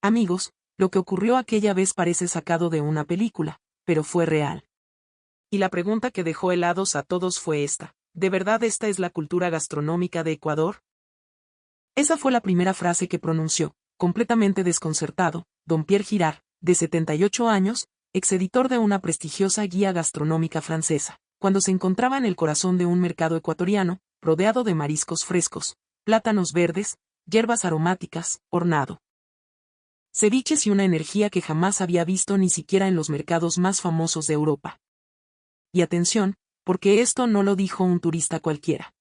Amigos, lo que ocurrió aquella vez parece sacado de una película, pero fue real. Y la pregunta que dejó helados a todos fue esta: ¿de verdad esta es la cultura gastronómica de Ecuador? Esa fue la primera frase que pronunció, completamente desconcertado, don Pierre Girard, de 78 años, exeditor de una prestigiosa guía gastronómica francesa, cuando se encontraba en el corazón de un mercado ecuatoriano, rodeado de mariscos frescos, plátanos verdes, hierbas aromáticas, hornado, ceviches y una energía que jamás había visto ni siquiera en los mercados más famosos de Europa. Y atención, porque esto no lo dijo un turista cualquiera.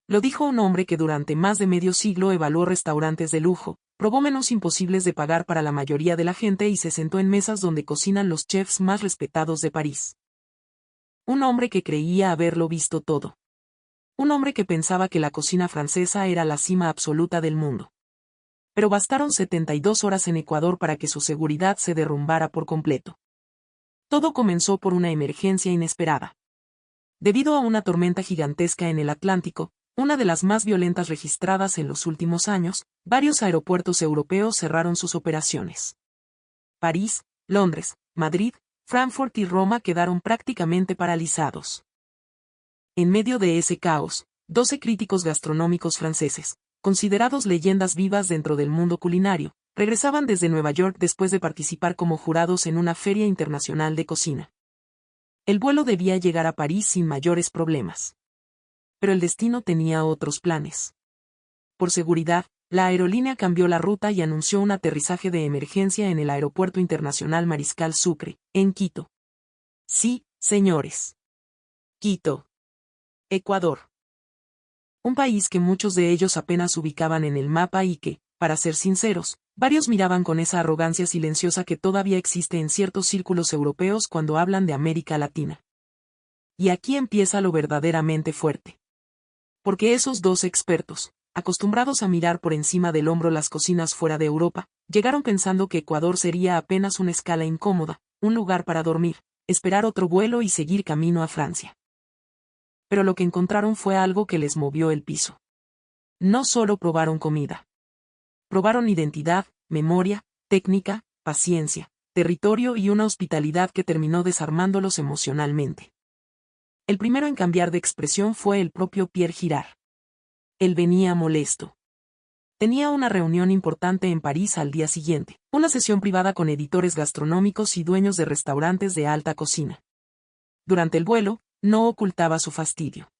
Lo dijo un hombre que durante más de medio siglo evaluó restaurantes de lujo, probó menús imposibles de pagar para la mayoría de la gente y se sentó en mesas donde cocinan los chefs más respetados de París. Un hombre que creía haberlo visto todo. Un hombre que pensaba que la cocina francesa era la cima absoluta del mundo. Pero bastaron 72 horas en Ecuador para que su seguridad se derrumbara por completo. Todo comenzó por una emergencia inesperada. Debido a una tormenta gigantesca en el Atlántico, una de las más violentas registradas en los últimos años, varios aeropuertos europeos cerraron sus operaciones. París, Londres, Madrid, Frankfurt y Roma quedaron prácticamente paralizados. En medio de ese caos, 12 críticos gastronómicos franceses, considerados leyendas vivas dentro del mundo culinario, regresaban desde Nueva York después de participar como jurados en una feria internacional de cocina. El vuelo debía llegar a París sin mayores problemas. Pero el destino tenía otros planes. Por seguridad, la aerolínea cambió la ruta y anunció un aterrizaje de emergencia en el Aeropuerto Internacional Mariscal Sucre, en Quito. Sí, señores. Quito, Ecuador. Un país que muchos de ellos apenas ubicaban en el mapa y que, para ser sinceros, varios miraban con esa arrogancia silenciosa que todavía existe en ciertos círculos europeos cuando hablan de América Latina. Y aquí empieza lo verdaderamente fuerte. Porque esos dos expertos, acostumbrados a mirar por encima del hombro las cocinas fuera de Europa, llegaron pensando que Ecuador sería apenas una escala incómoda, un lugar para dormir, esperar otro vuelo y seguir camino a Francia. Pero lo que encontraron fue algo que les movió el piso. No solo probaron comida. Probaron identidad, memoria, técnica, paciencia, territorio y una hospitalidad que terminó desarmándolos emocionalmente. El primero en cambiar de expresión fue el propio Pierre Girard. Él venía molesto. Tenía una reunión importante en París al día siguiente, una sesión privada con editores gastronómicos y dueños de restaurantes de alta cocina. Durante el vuelo, no ocultaba su fastidio.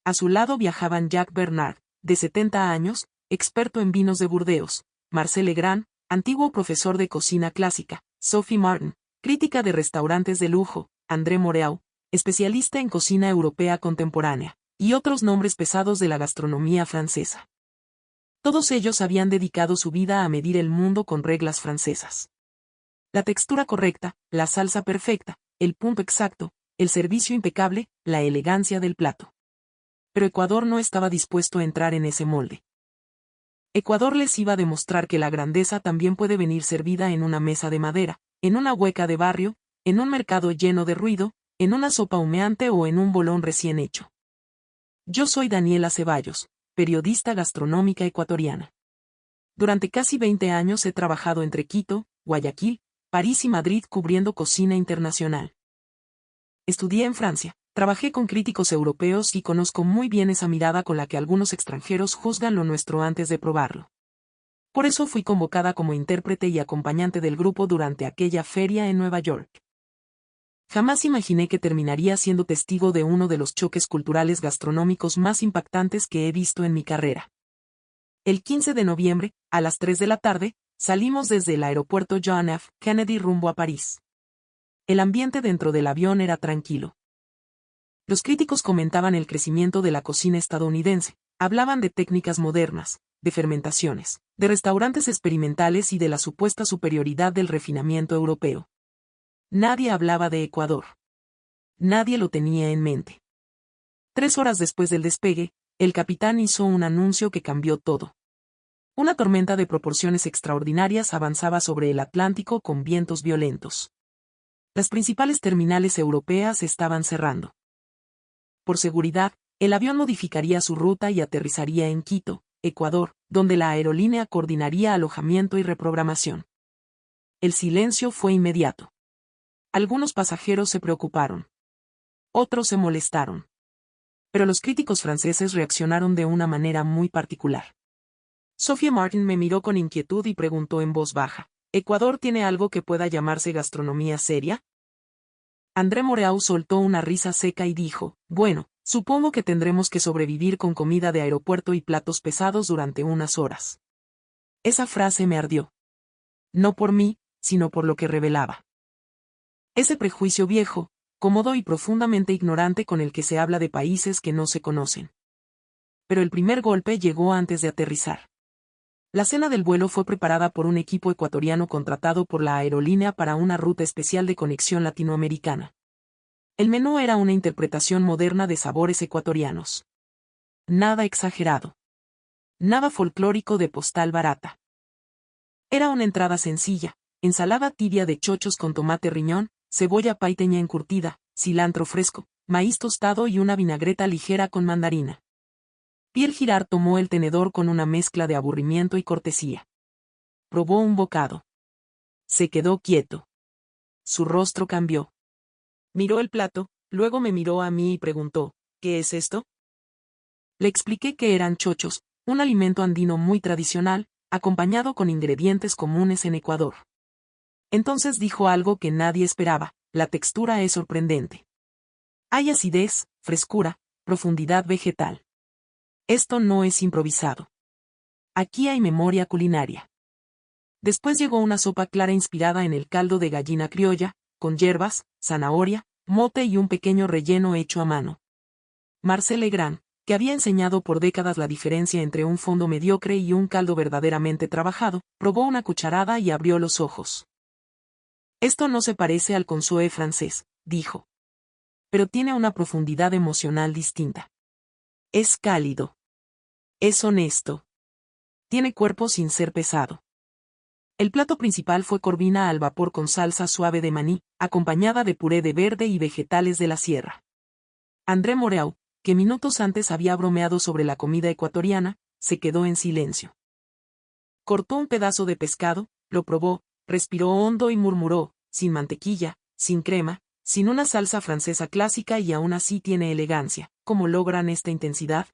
A su lado viajaban Jacques Bernard, de 70 años, experto en vinos de Burdeos, Marcel Legrand, antiguo profesor de cocina clásica, Sophie Martin, crítica de restaurantes de lujo, André Moreau, especialista en cocina europea contemporánea, y otros nombres pesados de la gastronomía francesa. Todos ellos habían dedicado su vida a medir el mundo con reglas francesas. La textura correcta, la salsa perfecta, el punto exacto, el servicio impecable, la elegancia del plato. Pero Ecuador no estaba dispuesto a entrar en ese molde. Ecuador les iba a demostrar que la grandeza también puede venir servida en una mesa de madera, en una hueca de barrio, en un mercado lleno de ruido, en una sopa humeante o en un bolón recién hecho. Yo soy Daniela Ceballos, periodista gastronómica ecuatoriana. Durante casi 20 años he trabajado entre Quito, Guayaquil, París y Madrid cubriendo cocina internacional. Estudié en Francia, trabajé con críticos europeos y conozco muy bien esa mirada con la que algunos extranjeros juzgan lo nuestro antes de probarlo. Por eso fui convocada como intérprete y acompañante del grupo durante aquella feria en Nueva York. Jamás imaginé que terminaría siendo testigo de uno de los choques culturales gastronómicos más impactantes que he visto en mi carrera. El 15 de noviembre, a las 3 de la tarde, salimos desde el aeropuerto John F. Kennedy rumbo a París. El ambiente dentro del avión era tranquilo. Los críticos comentaban el crecimiento de la cocina estadounidense, hablaban de técnicas modernas, de fermentaciones, de restaurantes experimentales y de la supuesta superioridad del refinamiento europeo. Nadie hablaba de Ecuador. Nadie lo tenía en mente. 3 horas después del despegue, el capitán hizo un anuncio que cambió todo. Una tormenta de proporciones extraordinarias avanzaba sobre el Atlántico con vientos violentos. Las principales terminales europeas estaban cerrando. Por seguridad, el avión modificaría su ruta y aterrizaría en Quito, Ecuador, donde la aerolínea coordinaría alojamiento y reprogramación. El silencio fue inmediato. Algunos pasajeros se preocuparon. Otros se molestaron. Pero los críticos franceses reaccionaron de una manera muy particular. Sophie Martin me miró con inquietud y preguntó en voz baja, ¿Ecuador tiene algo que pueda llamarse gastronomía seria? André Moreau soltó una risa seca y dijo, bueno, supongo que tendremos que sobrevivir con comida de aeropuerto y platos pesados durante unas horas. Esa frase me ardió. No por mí, sino por lo que revelaba. Ese prejuicio viejo, cómodo y profundamente ignorante con el que se habla de países que no se conocen. Pero el primer golpe llegó antes de aterrizar. La cena del vuelo fue preparada por un equipo ecuatoriano contratado por la aerolínea para una ruta especial de conexión latinoamericana. El menú era una interpretación moderna de sabores ecuatorianos. Nada exagerado. Nada folclórico de postal barata. Era una entrada sencilla, ensalada tibia de chochos con tomate riñón, cebolla paiteña encurtida, cilantro fresco, maíz tostado y una vinagreta ligera con mandarina. Pierre Girard tomó el tenedor con una mezcla de aburrimiento y cortesía. Probó un bocado. Se quedó quieto. Su rostro cambió. Miró el plato, luego me miró a mí y preguntó, ¿qué es esto? Le expliqué que eran chochos, un alimento andino muy tradicional, acompañado con ingredientes comunes en Ecuador. Entonces dijo algo que nadie esperaba, la textura es sorprendente. Hay acidez, frescura, profundidad vegetal. Esto no es improvisado. Aquí hay memoria culinaria. Después llegó una sopa clara inspirada en el caldo de gallina criolla, con hierbas, zanahoria, mote y un pequeño relleno hecho a mano. Marcel Legrand, que había enseñado por décadas la diferencia entre un fondo mediocre y un caldo verdaderamente trabajado, probó una cucharada y abrió los ojos. Esto no se parece al consomé francés, dijo. Pero tiene una profundidad emocional distinta. Es cálido. Es honesto. Tiene cuerpo sin ser pesado. El plato principal fue corvina al vapor con salsa suave de maní, acompañada de puré de verde y vegetales de la sierra. André Moreau, que minutos antes había bromeado sobre la comida ecuatoriana, se quedó en silencio. Cortó un pedazo de pescado, lo probó, respiró hondo y murmuró, sin mantequilla, sin crema, sin una salsa francesa clásica y aún así tiene elegancia. ¿Cómo logran esta intensidad?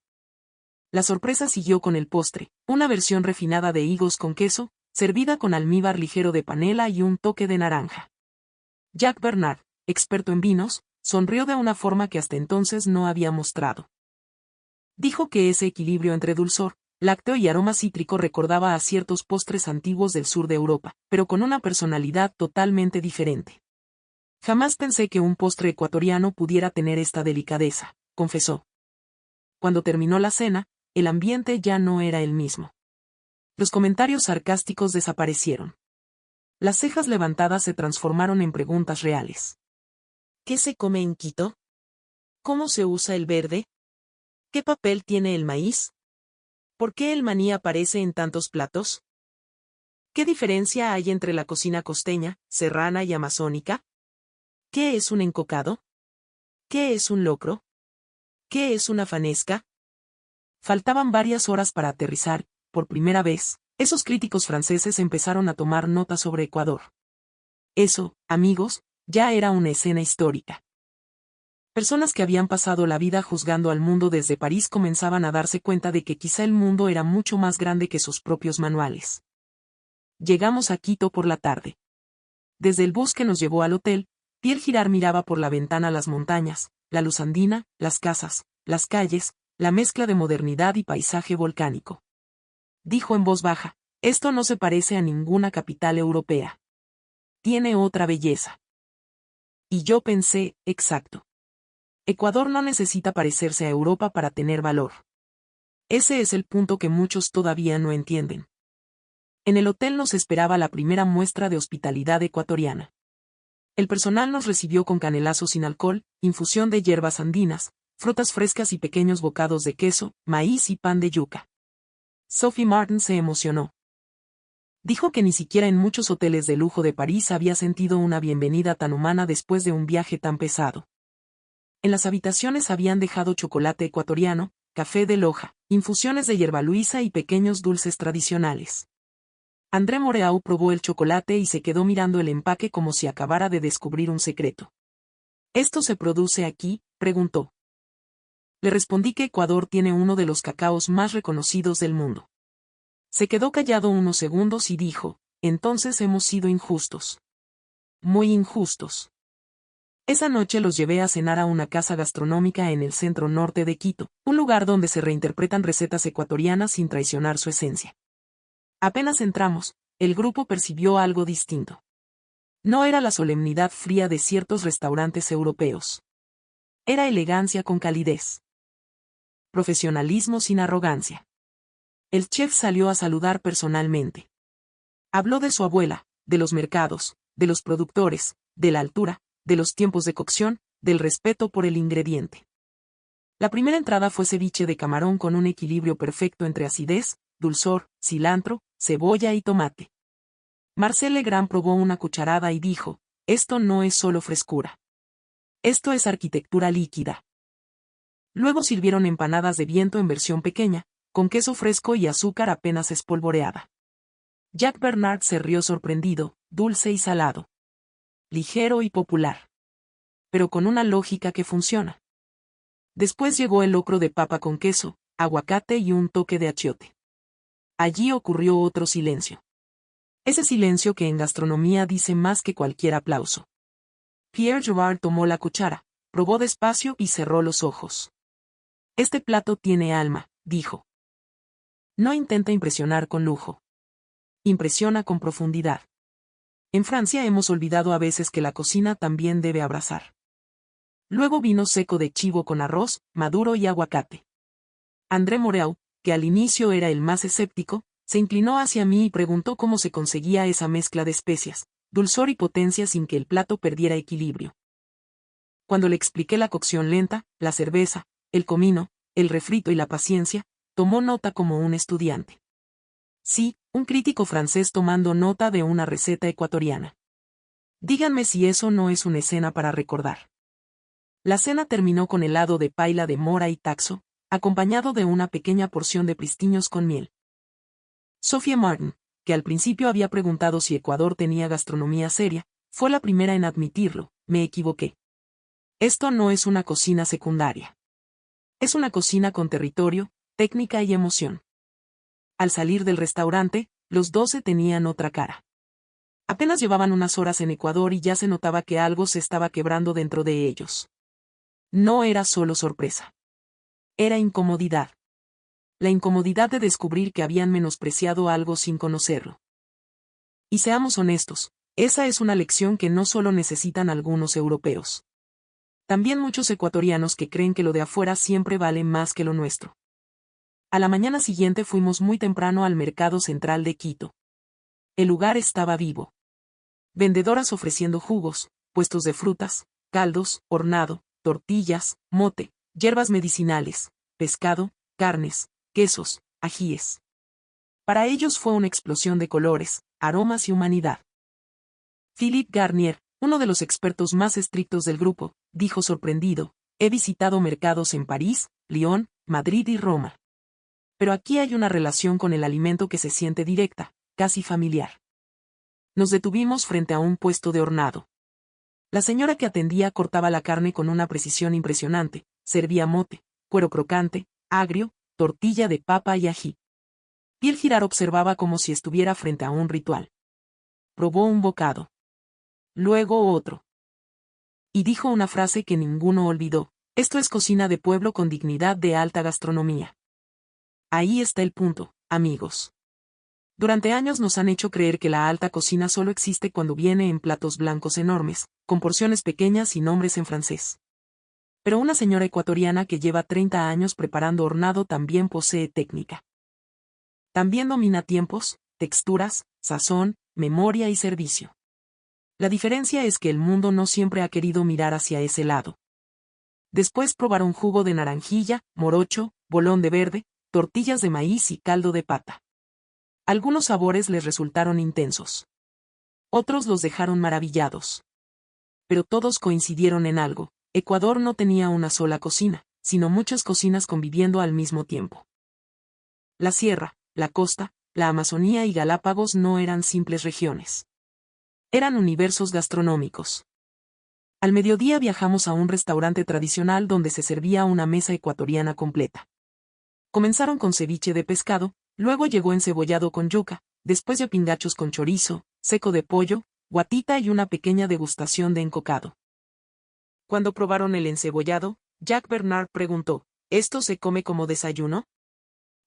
La sorpresa siguió con el postre, una versión refinada de higos con queso, servida con almíbar ligero de panela y un toque de naranja. Jacques Bernard, experto en vinos, sonrió de una forma que hasta entonces no había mostrado. Dijo que ese equilibrio entre dulzor, lácteo y aroma cítrico recordaba a ciertos postres antiguos del sur de Europa, pero con una personalidad totalmente diferente. Jamás pensé que un postre ecuatoriano pudiera tener esta delicadeza, confesó. Cuando terminó la cena, el ambiente ya no era el mismo. Los comentarios sarcásticos desaparecieron. Las cejas levantadas se transformaron en preguntas reales. ¿Qué se come en Quito? ¿Cómo se usa el verde? ¿Qué papel tiene el maíz? ¿Por qué el maní aparece en tantos platos? ¿Qué diferencia hay entre la cocina costeña, serrana y amazónica? ¿Qué es un encocado? ¿Qué es un locro? ¿Qué es una fanesca? Faltaban varias horas para aterrizar. Por primera vez, esos críticos franceses empezaron a tomar nota sobre Ecuador. Eso, amigos, ya era una escena histórica. Personas que habían pasado la vida juzgando al mundo desde París comenzaban a darse cuenta de que quizá el mundo era mucho más grande que sus propios manuales. Llegamos a Quito por la tarde. Desde el bus que nos llevó al hotel, Pierre Girard miraba por la ventana las montañas, la luz andina, las casas, las calles, la mezcla de modernidad y paisaje volcánico. Dijo en voz baja, esto no se parece a ninguna capital europea. Tiene otra belleza. Y yo pensé, exacto. Ecuador no necesita parecerse a Europa para tener valor. Ese es el punto que muchos todavía no entienden. En el hotel nos esperaba la primera muestra de hospitalidad ecuatoriana. El personal nos recibió con canelazo sin alcohol, infusión de hierbas andinas, frutas frescas y pequeños bocados de queso, maíz y pan de yuca. Sophie Martin se emocionó. Dijo que ni siquiera en muchos hoteles de lujo de París había sentido una bienvenida tan humana después de un viaje tan pesado. En las habitaciones habían dejado chocolate ecuatoriano, café de Loja, infusiones de hierbaluisa y pequeños dulces tradicionales. André Moreau probó el chocolate y se quedó mirando el empaque como si acabara de descubrir un secreto. ¿Esto se produce aquí?, preguntó. Le respondí que Ecuador tiene uno de los cacaos más reconocidos del mundo. Se quedó callado unos segundos y dijo, entonces hemos sido injustos. Muy injustos. Esa noche los llevé a cenar a una casa gastronómica en el centro norte de Quito, un lugar donde se reinterpretan recetas ecuatorianas sin traicionar su esencia. Apenas entramos, el grupo percibió algo distinto. No era la solemnidad fría de ciertos restaurantes europeos. Era elegancia con calidez. Profesionalismo sin arrogancia. El chef salió a saludar personalmente. Habló de su abuela, de los mercados, de los productores, de la altura, de los tiempos de cocción, del respeto por el ingrediente. La primera entrada fue ceviche de camarón con un equilibrio perfecto entre acidez, dulzor, cilantro, cebolla y tomate. Marcel Legrand probó una cucharada y dijo, esto no es solo frescura. Esto es arquitectura líquida. Luego sirvieron empanadas de viento en versión pequeña, con queso fresco y azúcar apenas espolvoreada. Jacques Bernard se rió sorprendido, dulce y salado. Ligero y popular. Pero con una lógica que funciona. Después llegó el locro de papa con queso, aguacate y un toque de achiote. Allí ocurrió otro silencio. Ese silencio que en gastronomía dice más que cualquier aplauso. Pierre Girard tomó la cuchara, probó despacio y cerró los ojos. Este plato tiene alma, dijo. No intenta impresionar con lujo. Impresiona con profundidad. En Francia hemos olvidado a veces que la cocina también debe abrazar. Luego vino seco de chivo con arroz, maduro y aguacate. André Moreau, que al inicio era el más escéptico, se inclinó hacia mí y preguntó cómo se conseguía esa mezcla de especias, dulzor y potencia sin que el plato perdiera equilibrio. Cuando le expliqué la cocción lenta, la cerveza, el comino, el refrito y la paciencia, tomó nota como un estudiante. Sí, un crítico francés tomando nota de una receta ecuatoriana. Díganme si eso no es una escena para recordar. La cena terminó con helado de paila de mora y taxo, acompañado de una pequeña porción de pristiños con miel. Sophie Martin, que al principio había preguntado si Ecuador tenía gastronomía seria, fue la primera en admitirlo, me equivoqué. Esto no es una cocina secundaria. Es una cocina con territorio, técnica y emoción. Al salir del restaurante, los 12 tenían otra cara. Apenas llevaban unas horas en Ecuador y ya se notaba que algo se estaba quebrando dentro de ellos. No era solo sorpresa. Era incomodidad. La incomodidad de descubrir que habían menospreciado algo sin conocerlo. Y seamos honestos, esa es una lección que no solo necesitan algunos europeos. También muchos ecuatorianos que creen que lo de afuera siempre vale más que lo nuestro. A la mañana siguiente fuimos muy temprano al mercado central de Quito. El lugar estaba vivo. Vendedoras ofreciendo jugos, puestos de frutas, caldos, hornado, tortillas, mote, hierbas medicinales, pescado, carnes, quesos, ajíes. Para ellos fue una explosión de colores, aromas y humanidad. Philippe Garnier, uno de los expertos más estrictos del grupo, dijo sorprendido, he visitado mercados en París, Lyon, Madrid y Roma. Pero aquí hay una relación con el alimento que se siente directa, casi familiar. Nos detuvimos frente a un puesto de hornado. La señora que atendía cortaba la carne con una precisión impresionante, servía mote, cuero crocante, agrio, tortilla de papa y ají. Piel Girard observaba como si estuviera frente a un ritual. Probó un bocado. Luego otro. Y dijo una frase que ninguno olvidó, esto es cocina de pueblo con dignidad de alta gastronomía. Ahí está el punto, amigos. Durante años nos han hecho creer que la alta cocina solo existe cuando viene en platos blancos enormes, con porciones pequeñas y nombres en francés. Pero una señora ecuatoriana que lleva 30 años preparando hornado también posee técnica. También domina tiempos, texturas, sazón, memoria y servicio. La diferencia es que el mundo no siempre ha querido mirar hacia ese lado. Después probaron jugo de naranjilla, morocho, bolón de verde, tortillas de maíz y caldo de pata. Algunos sabores les resultaron intensos. Otros los dejaron maravillados. Pero todos coincidieron en algo, Ecuador no tenía una sola cocina, sino muchas cocinas conviviendo al mismo tiempo. La sierra, la costa, la Amazonía y Galápagos no eran simples regiones. Eran universos gastronómicos. Al mediodía viajamos a un restaurante tradicional donde se servía una mesa ecuatoriana completa. Comenzaron con ceviche de pescado, luego llegó encebollado con yuca, después yapingachos con chorizo, seco de pollo, guatita y una pequeña degustación de encocado. Cuando probaron el encebollado, Jack Bernard preguntó, ¿esto se come como desayuno?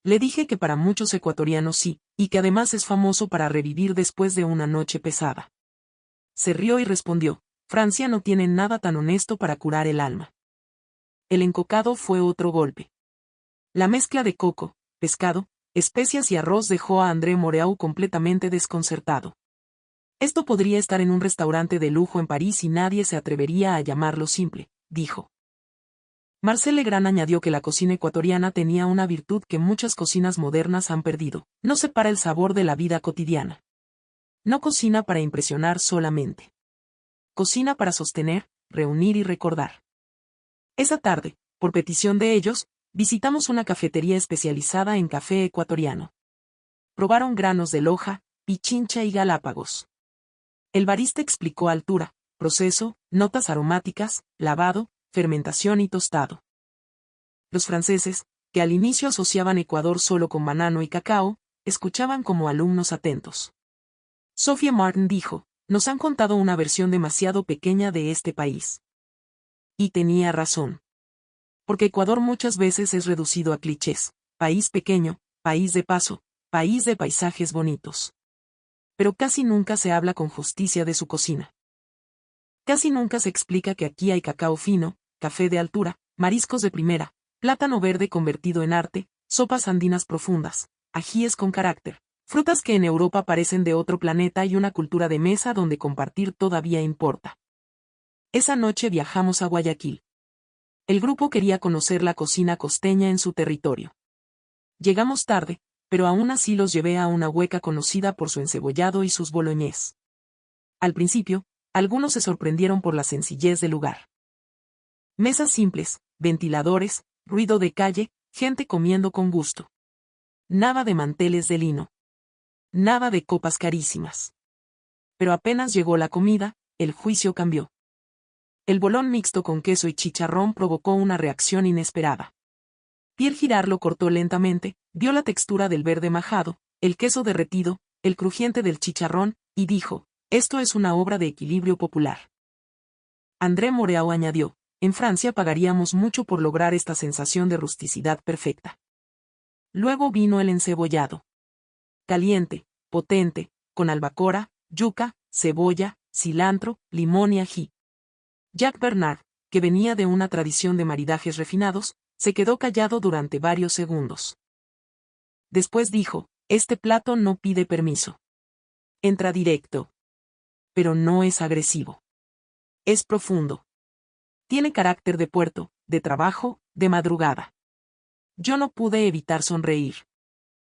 Le dije que para muchos ecuatorianos sí, y que además es famoso para revivir después de una noche pesada. Se rió y respondió, Francia no tiene nada tan honesto para curar el alma. El encocado fue otro golpe. La mezcla de coco, pescado, especias y arroz dejó a André Moreau completamente desconcertado. Esto podría estar en un restaurante de lujo en París y nadie se atrevería a llamarlo simple, dijo. Marcel Legrand añadió que la cocina ecuatoriana tenía una virtud que muchas cocinas modernas han perdido: no separa el sabor de la vida cotidiana. No cocina para impresionar solamente. Cocina para sostener, reunir y recordar. Esa tarde, por petición de ellos, visitamos una cafetería especializada en café ecuatoriano. Probaron granos de Loja, Pichincha y Galápagos. El barista explicó altura, proceso, notas aromáticas, lavado, fermentación y tostado. Los franceses, que al inicio asociaban Ecuador solo con banano y cacao, escuchaban como alumnos atentos. Sophia Martin dijo, nos han contado una versión demasiado pequeña de este país. Y tenía razón. Porque Ecuador muchas veces es reducido a clichés: país pequeño, país de paso, país de paisajes bonitos. Pero casi nunca se habla con justicia de su cocina. Casi nunca se explica que aquí hay cacao fino, café de altura, mariscos de primera, plátano verde convertido en arte, sopas andinas profundas, ajíes con carácter, frutas que en Europa parecen de otro planeta y una cultura de mesa donde compartir todavía importa. Esa noche viajamos a Guayaquil. El grupo quería conocer la cocina costeña en su territorio. Llegamos tarde, pero aún así los llevé a una hueca conocida por su encebollado y sus boloñés. Al principio, algunos se sorprendieron por la sencillez del lugar. Mesas simples, ventiladores, ruido de calle, gente comiendo con gusto. Nada de manteles de lino. Nada de copas carísimas. Pero apenas llegó la comida, el juicio cambió. El bolón mixto con queso y chicharrón provocó una reacción inesperada. Pierre Girard lo cortó lentamente, vio la textura del verde majado, el queso derretido, el crujiente del chicharrón, y dijo, esto es una obra de equilibrio popular. André Moreau añadió, en Francia pagaríamos mucho por lograr esta sensación de rusticidad perfecta. Luego vino el encebollado. Caliente, potente, con albacora, yuca, cebolla, cilantro, limón y ají. Jack Bernard, que venía de una tradición de maridajes refinados, se quedó callado durante varios segundos. Después dijo, este plato no pide permiso. Entra directo. Pero no es agresivo. Es profundo. Tiene carácter de puerto, de trabajo, de madrugada. Yo no pude evitar sonreír.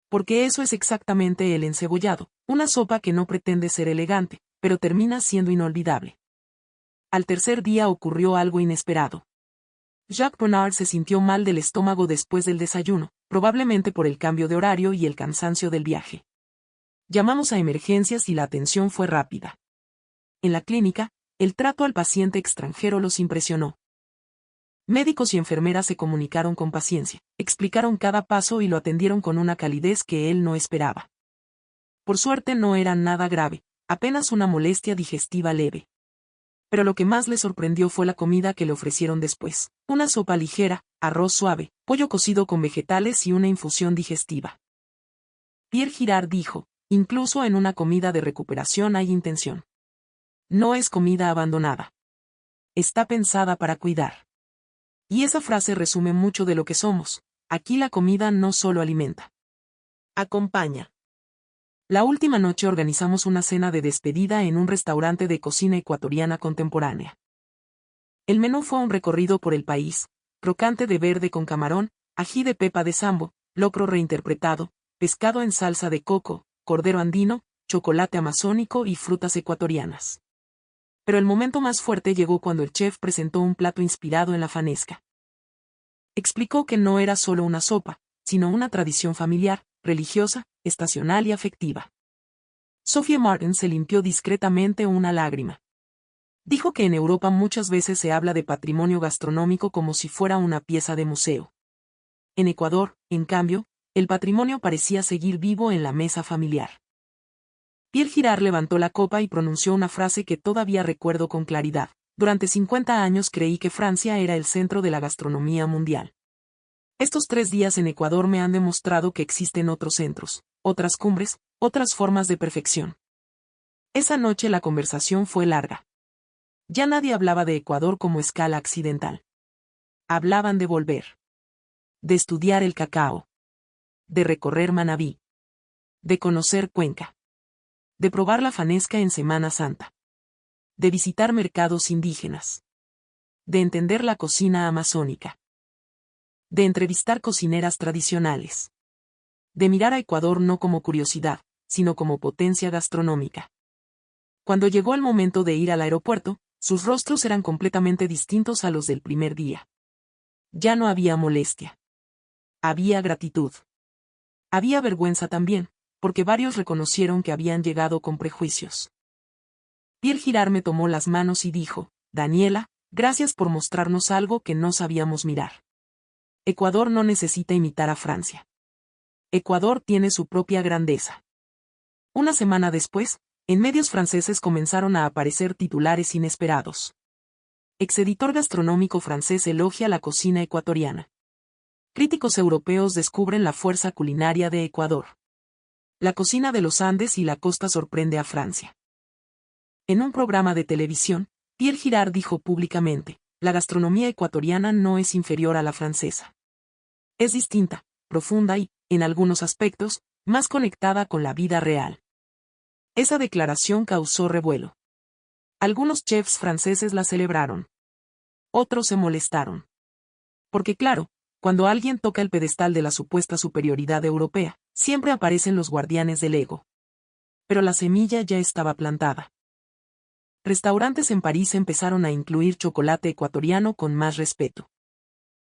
Porque eso es exactamente el encebollado, una sopa que no pretende ser elegante, pero termina siendo inolvidable. Al tercer día ocurrió algo inesperado. Jacques Bernard se sintió mal del estómago después del desayuno, probablemente por el cambio de horario y el cansancio del viaje. Llamamos a emergencias y la atención fue rápida. En la clínica, el trato al paciente extranjero los impresionó. Médicos y enfermeras se comunicaron con paciencia, explicaron cada paso y lo atendieron con una calidez que él no esperaba. Por suerte no era nada grave, apenas una molestia digestiva leve. Pero lo que más le sorprendió fue la comida que le ofrecieron después: una sopa ligera, arroz suave, pollo cocido con vegetales y una infusión digestiva. Pierre Girard dijo, incluso en una comida de recuperación hay intención. No es comida abandonada. Está pensada para cuidar. Y esa frase resume mucho de lo que somos: aquí la comida no solo alimenta. Acompaña. La última noche organizamos una cena de despedida en un restaurante de cocina ecuatoriana contemporánea. El menú fue un recorrido por el país: crocante de verde con camarón, ají de pepa de sambo, locro reinterpretado, pescado en salsa de coco, cordero andino, chocolate amazónico y frutas ecuatorianas. Pero el momento más fuerte llegó cuando el chef presentó un plato inspirado en la fanesca. Explicó que no era solo una sopa, sino una tradición familiar, religiosa, estacional y afectiva. Sophie Martin se limpió discretamente una lágrima. Dijo que en Europa muchas veces se habla de patrimonio gastronómico como si fuera una pieza de museo. En Ecuador, en cambio, el patrimonio parecía seguir vivo en la mesa familiar. Pierre Girard levantó la copa y pronunció una frase que todavía recuerdo con claridad. Durante 50 años creí que Francia era el centro de la gastronomía mundial. Estos 3 días en Ecuador me han demostrado que existen otros centros, otras cumbres, otras formas de perfección. Esa noche la conversación fue larga. Ya nadie hablaba de Ecuador como escala accidental. Hablaban de volver. De estudiar el cacao. De recorrer Manabí. De conocer Cuenca. De probar la fanesca en Semana Santa. De visitar mercados indígenas. De entender la cocina amazónica. De entrevistar cocineras tradicionales. De mirar a Ecuador no como curiosidad, sino como potencia gastronómica. Cuando llegó el momento de ir al aeropuerto, sus rostros eran completamente distintos a los del primer día. Ya no había molestia. Había gratitud. Había vergüenza también, porque varios reconocieron que habían llegado con prejuicios. Pierre Girard me tomó las manos y dijo: Daniela, gracias por mostrarnos algo que no sabíamos mirar. Ecuador no necesita imitar a Francia. Ecuador tiene su propia grandeza. Una semana después, en medios franceses comenzaron a aparecer titulares inesperados. Exeditor gastronómico francés elogia la cocina ecuatoriana. Críticos europeos descubren la fuerza culinaria de Ecuador. La cocina de los Andes y la costa sorprende a Francia. En un programa de televisión, Pierre Girard dijo públicamente: la gastronomía ecuatoriana no es inferior a la francesa. Es distinta, profunda y, en algunos aspectos, más conectada con la vida real. Esa declaración causó revuelo. Algunos chefs franceses la celebraron. Otros se molestaron. Porque claro, cuando alguien toca el pedestal de la supuesta superioridad europea, siempre aparecen los guardianes del ego. Pero la semilla ya estaba plantada. Restaurantes en París empezaron a incluir chocolate ecuatoriano con más respeto.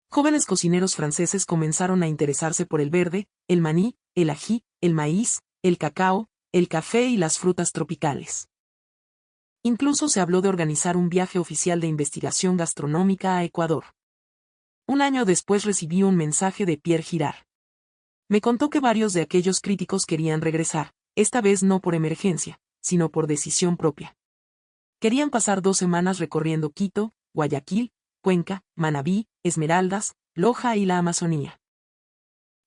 Jóvenes cocineros franceses comenzaron a interesarse por el verde, el maní, el ají, el maíz, el cacao, el café y las frutas tropicales. Incluso se habló de organizar un viaje oficial de investigación gastronómica a Ecuador. Un año después recibí un mensaje de Pierre Girard. Me contó que varios de aquellos críticos querían regresar, esta vez no por emergencia, sino por decisión propia. Querían pasar 2 semanas recorriendo Quito, Guayaquil, Cuenca, Manabí, Esmeraldas, Loja y la Amazonía.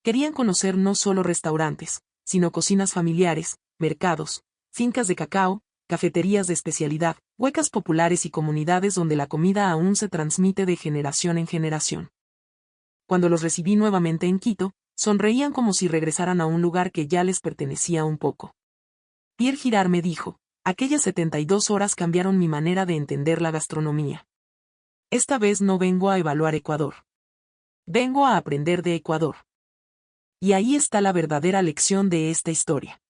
Querían conocer no solo restaurantes, sino cocinas familiares, mercados, fincas de cacao, cafeterías de especialidad, huecas populares y comunidades donde la comida aún se transmite de generación en generación. Cuando los recibí nuevamente en Quito, sonreían como si regresaran a un lugar que ya les pertenecía un poco. Pierre Girard me dijo: aquellas 72 horas cambiaron mi manera de entender la gastronomía. Esta vez no vengo a evaluar Ecuador. Vengo a aprender de Ecuador. Y ahí está la verdadera lección de esta historia.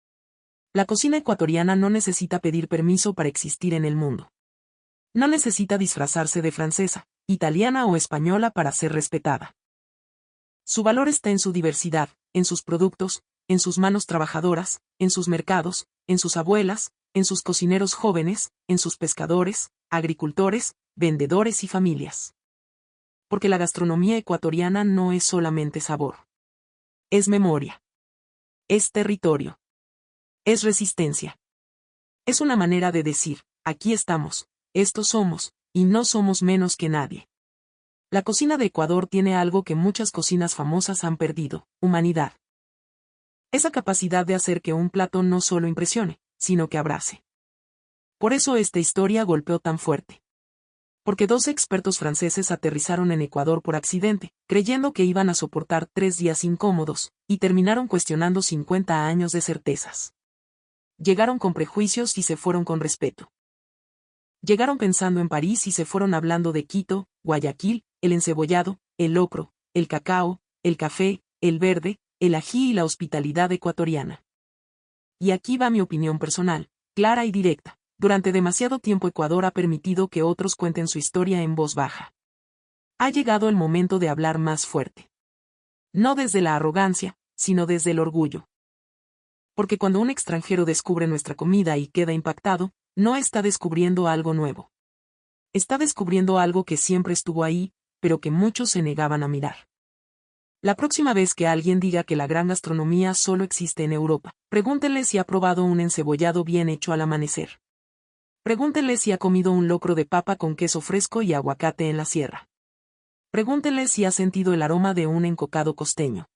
La cocina ecuatoriana no necesita pedir permiso para existir en el mundo. No necesita disfrazarse de francesa, italiana o española para ser respetada. Su valor está en su diversidad, en sus productos, en sus manos trabajadoras, en sus mercados, en sus abuelas, en sus cocineros jóvenes, en sus pescadores, agricultores, vendedores y familias. Porque la gastronomía ecuatoriana no es solamente sabor. Es memoria. Es territorio. Es resistencia. Es una manera de decir: aquí estamos, estos somos, y no somos menos que nadie. La cocina de Ecuador tiene algo que muchas cocinas famosas han perdido: humanidad. Esa capacidad de hacer que un plato no solo impresione, sino que abrace. Por eso esta historia golpeó tan fuerte. Porque 2 expertos franceses aterrizaron en Ecuador por accidente, creyendo que iban a soportar 3 días incómodos, y terminaron cuestionando 50 años de certezas. Llegaron con prejuicios y se fueron con respeto. Llegaron pensando en París y se fueron hablando de Quito, Guayaquil, el encebollado, el locro, el cacao, el café, el verde, el ají y la hospitalidad ecuatoriana. Y aquí va mi opinión personal, clara y directa: durante demasiado tiempo Ecuador ha permitido que otros cuenten su historia en voz baja. Ha llegado el momento de hablar más fuerte. No desde la arrogancia, sino desde el orgullo. Porque cuando un extranjero descubre nuestra comida y queda impactado, no está descubriendo algo nuevo. Está descubriendo algo que siempre estuvo ahí, pero que muchos se negaban a mirar. La próxima vez que alguien diga que la gran gastronomía solo existe en Europa, pregúntenle si ha probado un encebollado bien hecho al amanecer. Pregúntenle si ha comido un locro de papa con queso fresco y aguacate en la sierra. Pregúntenle si ha sentido el aroma de un encocado costeño.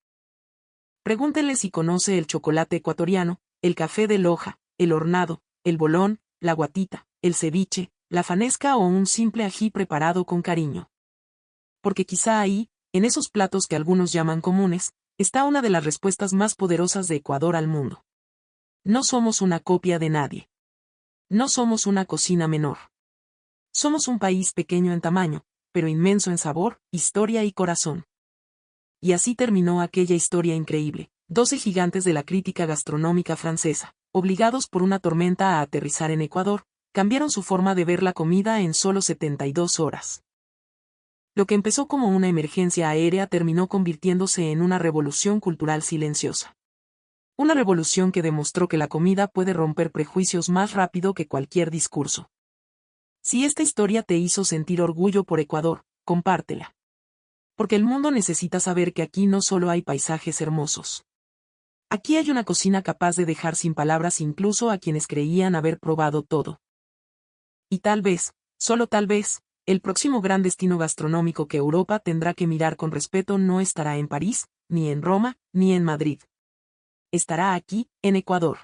Pregúntenle si conoce el chocolate ecuatoriano, el café de Loja, el hornado, el bolón, la guatita, el ceviche, la fanesca o un simple ají preparado con cariño. Porque quizá ahí, en esos platos que algunos llaman comunes, está una de las respuestas más poderosas de Ecuador al mundo. No somos una copia de nadie. No somos una cocina menor. Somos un país pequeño en tamaño, pero inmenso en sabor, historia y corazón. Y así terminó aquella historia increíble. 12 gigantes de la crítica gastronómica francesa, obligados por una tormenta a aterrizar en Ecuador, cambiaron su forma de ver la comida en solo 72 horas. Lo que empezó como una emergencia aérea terminó convirtiéndose en una revolución cultural silenciosa. Una revolución que demostró que la comida puede romper prejuicios más rápido que cualquier discurso. Si esta historia te hizo sentir orgullo por Ecuador, compártela. Porque el mundo necesita saber que aquí no solo hay paisajes hermosos. Aquí hay una cocina capaz de dejar sin palabras incluso a quienes creían haber probado todo. Y tal vez, solo tal vez, el próximo gran destino gastronómico que Europa tendrá que mirar con respeto no estará en París, ni en Roma, ni en Madrid. Estará aquí, en Ecuador.